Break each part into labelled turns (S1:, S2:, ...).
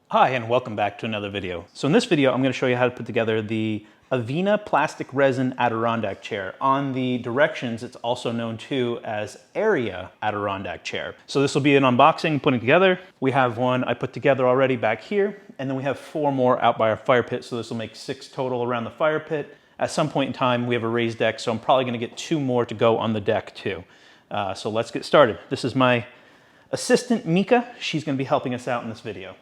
S1: Hi, and welcome back to another video. So in this video, I'm going to show you how to put together the Aviana plastic resin Adirondack chair. On the directions, it's also known too as Aria Adirondack chair. So this will be an unboxing, putting together. We have one I put together already back here, and then we have 4 more out by our fire pit. So this will make 6 total around the fire pit. At some point in time, we have a raised deck, so I'm probably going to get 2 more to go on the deck too. So let's get started. This is my assistant, Mika. She's going to be helping us out in this video.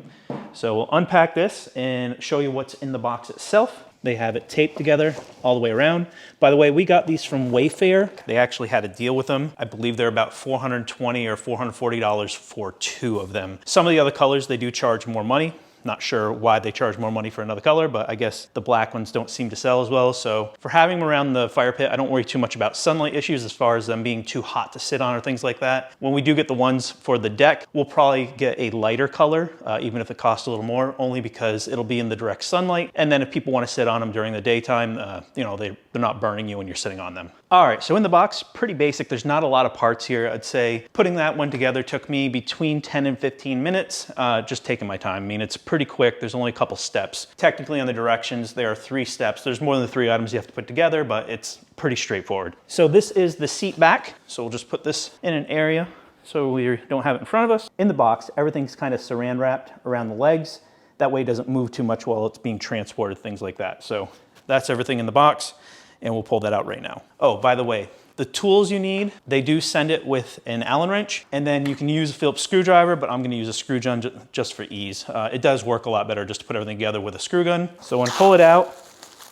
S1: So we'll unpack this and show you what's in the box itself. They have it taped together all the way around. By the way, we got these from Wayfair. They actually had a deal with them. I believe they're about $420 or $440 for 2 of them. Some of the other colors, they do charge more money. Not sure why they charge more money for another color, but I guess the black ones don't seem to sell as well. So for having them around the fire pit, I don't worry too much about sunlight issues as far as them being too hot to sit on or things like that. When we do get the ones for the deck, we'll probably get a lighter color, even if it costs a little more, only because it'll be in the direct sunlight. And then if people want to sit on them during the daytime, they're not burning you when you're sitting on them. All right, so in the box, pretty basic. There's not a lot of parts here. I'd say putting that one together took me between 10 and 15 minutes, just taking my time. I mean, it's pretty quick. There's only a couple steps. Technically on the directions, there are 3 steps. There's more than 3 items you have to put together, but it's pretty straightforward. So this is the seat back. So we'll just put this in an area so we don't have it in front of us. In the box, everything's kind of saran wrapped around the legs. That way it doesn't move too much while it's being transported, things like that. So that's everything in the box, and we'll pull that out right now. Oh, by the way, the tools you need, they do send it with an Allen wrench, and then you can use a Phillips screwdriver, but I'm gonna use a screw gun just for ease. It does work a lot better just to put everything together with a screw gun. So when I pull it out,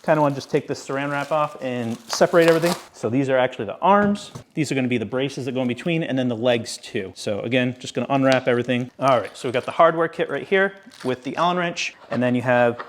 S1: kind of want to just take this saran wrap off and separate everything. So these are actually the arms. These are gonna be the braces that go in between, and then the legs too. So again, just gonna unwrap everything. All right, so we got the hardware kit right here with the Allen wrench, and then you have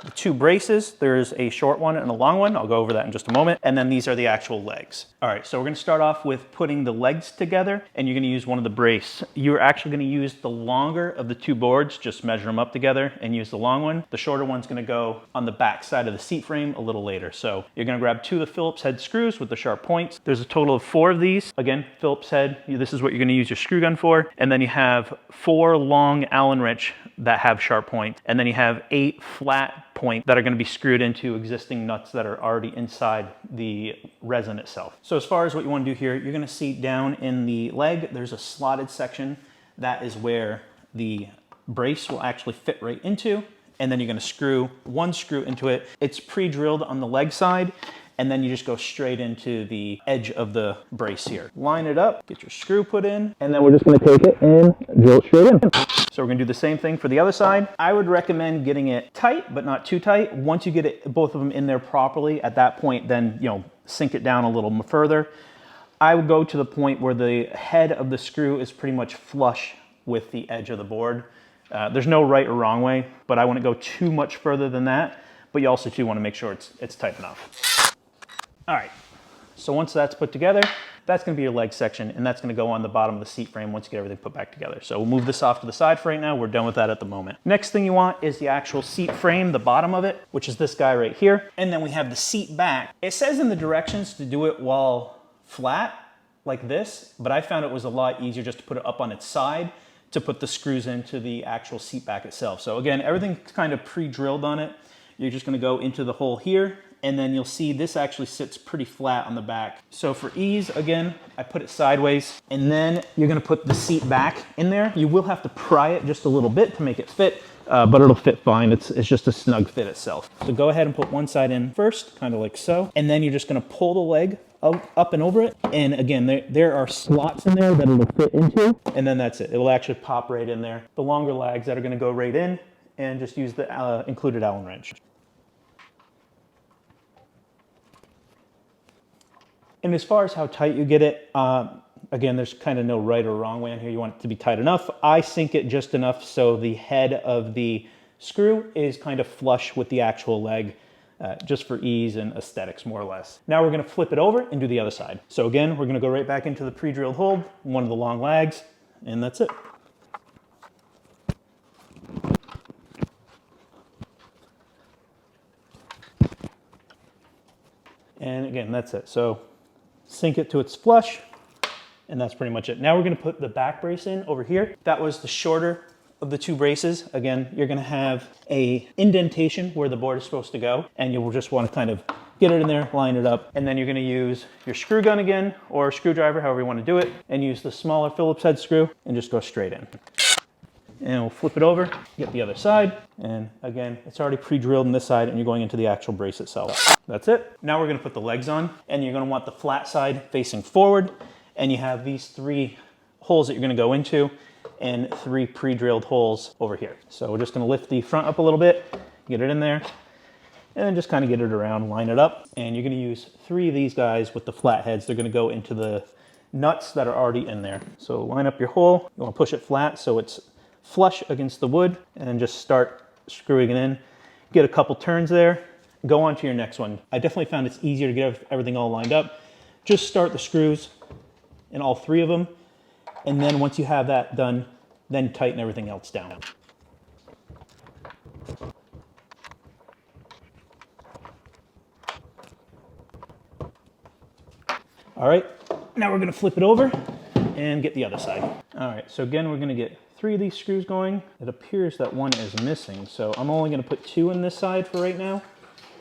S1: the 2 braces. There's a short one and a long one. I'll go over that in just a moment. And then these are the actual legs. All right, so we're gonna start off with putting the legs together, and you're gonna use one of the brace. You're actually gonna use the longer of the 2 boards, just measure them up together and use the long one. The shorter one's gonna go on the back side of the seat frame a little later. So you're gonna grab 2 of the Phillips head screws with the sharp points. There's a total of 4 of these. Again, Phillips head, this is what you're gonna use your screw gun for. And then you have 4 long Allen wrench that have sharp points. And then you have 8 flat point that are going to be screwed into existing nuts that are already inside the resin itself. So as far as what you want to do here, you're going to see down in the leg, there's a slotted section. That is where the brace will actually fit right into. And then you're going to screw 1 screw into it. It's pre-drilled on the leg side, and then you just go straight into the edge of the brace here. Line it up, get your screw put in, and then we're just gonna take it and drill it straight in. So we're gonna do the same thing for the other side. I would recommend getting it tight, but not too tight. Once you get it, both of them in there properly, at that point, then sink it down a little further. I would go to the point where the head of the screw is pretty much flush with the edge of the board. There's no right or wrong way, but I wouldn't go too much further than that. But you also do want to make sure it's tight enough. All right, so once that's put together, that's gonna be your leg section, and that's gonna go on the bottom of the seat frame once you get everything put back together. So we'll move this off to the side for right now. We're done with that at the moment. Next thing you want is the actual seat frame, the bottom of it, which is this guy right here. And then we have the seat back. It says in the directions to do it while flat, like this, but I found it was a lot easier just to put it up on its side to put the screws into the actual seat back itself. So again, everything's kind of pre-drilled on it. You're just gonna go into the hole here, and then you'll see this actually sits pretty flat on the back. So for ease, again, I put it sideways, and then you're gonna put the seat back in there. You will have to pry it just a little bit to make it fit, but it'll fit fine. It's just a snug fit itself. So go ahead and put one side in first, kind of like so, and then you're just gonna pull the leg up and over it. And again, there are slots in there that it'll fit into, and then that's it. It'll actually pop right in there. The longer lags that are gonna go right in, and just use the included Allen wrench. And as far as how tight you get it, again, there's kind of no right or wrong way on here. You want it to be tight enough. I sink it just enough so the head of the screw is kind of flush with the actual leg, just for ease and aesthetics, more or less. Now we're gonna flip it over and do the other side. So again, we're gonna go right back into the pre-drilled hole, one of the long lags, and that's it. And again, that's it. So sink it to its flush, and that's pretty much it. Now we're gonna put the back brace in over here. That was the shorter of the two braces, again, you're gonna have a indentation where the board is supposed to go, and you'll just wanna kind of get it in there, line it up, and then you're gonna use your screw gun again, or screwdriver, however you wanna do it, and use the smaller Phillips head screw, and just go straight in. And we'll flip it over, get the other side, and again, it's already pre-drilled on this side, and you're going into the actual brace itself. That's it. Now we're gonna put the legs on, and you're gonna want the flat side facing forward, and you have these 3 holes that you're gonna go into, and 3 pre-drilled holes over here. So we're just gonna lift the front up a little bit, get it in there, and then just kind of get it around, line it up, and you're gonna use 3 of these guys with the flat heads. They're gonna go into the nuts that are already in there. So line up your hole, you wanna push it flat so it's flush against the wood, and then just start screwing it in. Get a couple turns there, go on to your next one. I definitely found it's easier to get everything all lined up. Just start the screws in all 3 of them, and then once you have that done, then tighten everything else down. All right, now we're gonna flip it over and get the other side. All right, so again, we're gonna get 3 of these screws going. It appears that one is missing, so I'm only gonna put 2 in this side for right now,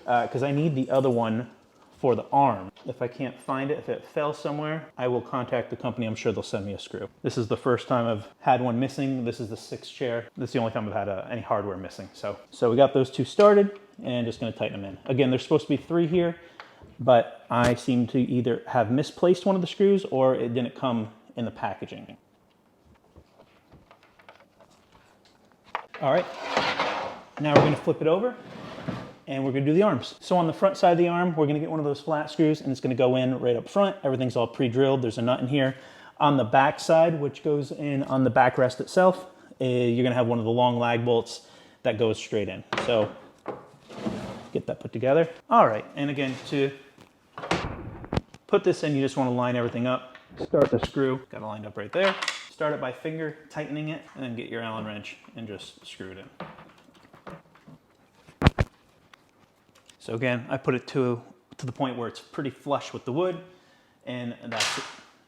S1: because I need the other one for the arm. If I can't find it, if it fell somewhere, I will contact the company. I'm sure they'll send me a screw. This is the first time I've had one missing. This is the 6th chair. This is the only time I've had any hardware missing. So we got those 2 started, and just gonna tighten them in. Again, there's supposed to be 3 here, but I seem to either have misplaced one of the screws or it didn't come in the packaging. All right, now we're gonna flip it over and we're gonna do the arms. So on the front side of the arm, we're gonna get one of those flat screws and it's gonna go in right up front. Everything's all pre-drilled. There's a nut in here. On the back side, which goes in on the backrest itself, you're gonna have one of the long lag bolts that goes straight in. So get that put together. All right, and again, to put this in, you just wanna line everything up. Start the screw, got it lined up right there. Start it by finger, tightening it, and then get your Allen wrench and just screw it in. So again, I put it to the point where it's pretty flush with the wood, and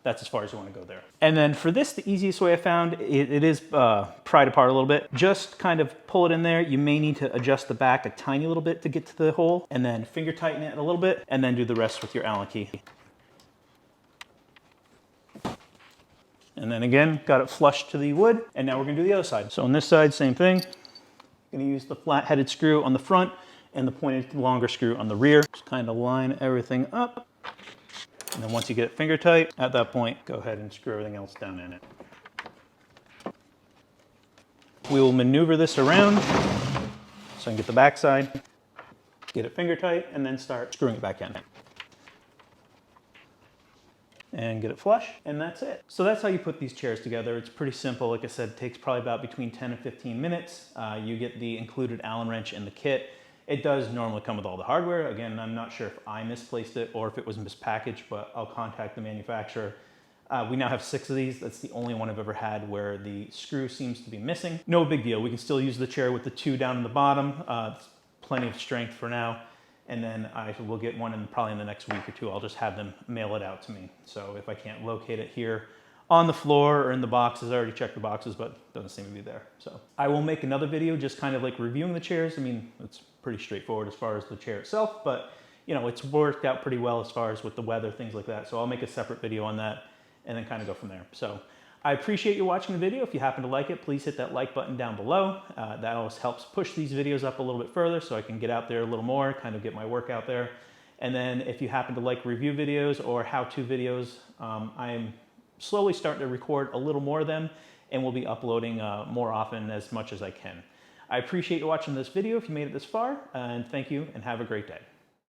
S1: that's as far as you want to go there. And then for this, the easiest way I found, it is pried apart a little bit. Just kind of pull it in there. You may need to adjust the back a tiny little bit to get to the hole, and then finger tighten it a little bit, and then do the rest with your Allen key. And then again, got it flush to the wood, and now we're gonna do the other side. So on this side, same thing. Gonna use the flat-headed screw on the front and the pointed longer screw on the rear. Just kind of line everything up. And then once you get it finger tight, at that point, go ahead and screw everything else down in it. We will maneuver this around so I can get the back side, get it finger tight, and then start screwing it back in. And get it flush, and that's it. So that's how you put these chairs together. It's pretty simple. Like I said, it takes probably about between 10 and 15 minutes. You get the included Allen wrench in the kit. It does normally come with all the hardware. Again, I'm not sure if I misplaced it or if it was mispackaged, but I'll contact the manufacturer. We now have 6 of these. That's the only one I've ever had where the screw seems to be missing. No big deal. We can still use the chair with the 2 down in the bottom. Plenty of strength for now. And then I will get one probably in the next week or 2. I'll just have them mail it out to me. So if I can't locate it here on the floor or in the boxes, I already checked the boxes, but it doesn't seem to be there. So I will make another video just kind of like reviewing the chairs. I mean, it's pretty straightforward as far as the chair itself, but you know, it's worked out pretty well as far as with the weather, things like that. So I'll make a separate video on that and then kind of go from there. So I appreciate you watching the video. If you happen to like it, please hit that like button down below. That always helps push these videos up a little bit further so I can get out there a little more, kind of get my work out there. And then if you happen to like review videos or how-to videos, I'm slowly starting to record a little more of them, and we'll be uploading more often as much as I can. I appreciate you watching this video if you made it this far, and thank you and have a great day.